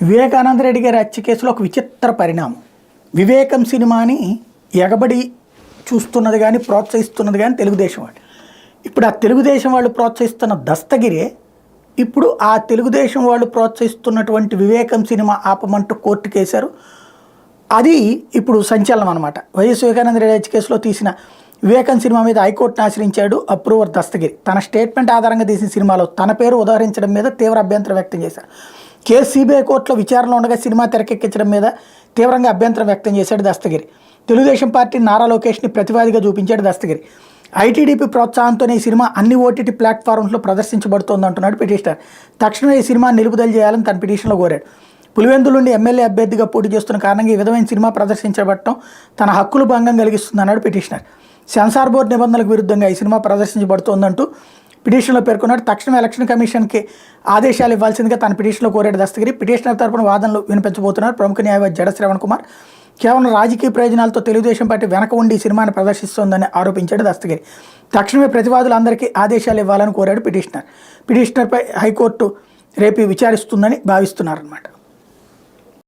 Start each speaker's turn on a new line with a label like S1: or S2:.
S1: వివేకానంద రెడ్డి గారి హత్య కేసులో ఒక విచిత్ర పరిణామం. వివేకం సినిమాని ఎగబడి చూస్తున్నది కానీ ప్రోత్సహిస్తున్నది కానీ తెలుగుదేశం వాళ్ళు. ఇప్పుడు ఆ తెలుగుదేశం వాళ్ళు ప్రోత్సహిస్తున్న దస్తగిరే ఇప్పుడు ఆ తెలుగుదేశం వాళ్ళు ప్రోత్సహిస్తున్నటువంటి వివేకం సినిమా ఆపమంటూ కోర్టుకు వేశారు. అది ఇప్పుడు సంచలనం అనమాట. వైఎస్ వివేకానంద రెడ్డి హత్య కేసులో తీసిన వివేకం సినిమా మీద హైకోర్టును ఆశ్రయించాడు అప్రూవర్ దస్తగిరి. తన స్టేట్మెంట్ ఆధారంగా తీసిన సినిమాలో తన పేరు ఉదహరించడం మీద తీవ్ర అభ్యంతరం వ్యక్తం చేశారు. కేసు సిబిఐ కోర్టులో విచారణలో ఉండగా సినిమా తెరకెక్కించడం మీద తీవ్రంగా అభ్యంతరం వ్యక్తం చేశాడు దస్తగిరి. తెలుగుదేశం పార్టీ నారా లోకేష్ని ప్రతివాదిగా చూపించాడు దస్తగిరి. ఐటీడీపీ ప్రోత్సాహంతోనే ఈ సినిమా అన్ని ఓటీటీ ప్లాట్ఫామ్స్లో ప్రదర్శించబడుతోందంటున్నాడు పిటిషనర్. తక్షణమే ఈ సినిమా నిలుపుదల చేయాలని తన పిటిషన్లో కోరాడు. పులివెందుల నుండి ఎమ్మెల్యే అభ్యర్థిగా పోటీ చేస్తున్న కారణంగా ఈ విధమైన సినిమా ప్రదర్శించబడటం తన హక్కులు భంగం కలిగిస్తుందన్నాడు పిటిషనర్. సెన్సార్ బోర్డు నిబంధనలకు విరుద్ధంగా ఈ సినిమా ప్రదర్శించబడుతోందంటూ పిటిషన్లో పేర్కొన్నాడు. తక్షణం ఎలక్షన్ కమిషన్కి ఆదేశాలు ఇవ్వాల్సిందిగా తన పిటిషన్లో కోరాడు దస్తగిరి. పిటిషనర్ తరపున వాదనలు వినిపించబోతున్నారు ప్రముఖ న్యాయవాది జడ శ్రవణ్ కుమార్. కేవలం రాజకీయ ప్రయోజనాలతో తెలుగుదేశం పార్టీ వెనక ఉండి ఈ సినిమాను ప్రదర్శిస్తోందని ఆరోపించాడు దస్తగిరి. తక్షణమే ప్రతివాదులందరికీ ఆదేశాలు ఇవ్వాలని కోరాడు పిటిషనర్. పిటిషనర్పై హైకోర్టు రేపు విచారిస్తుందని భావిస్తున్నారన్నమాట.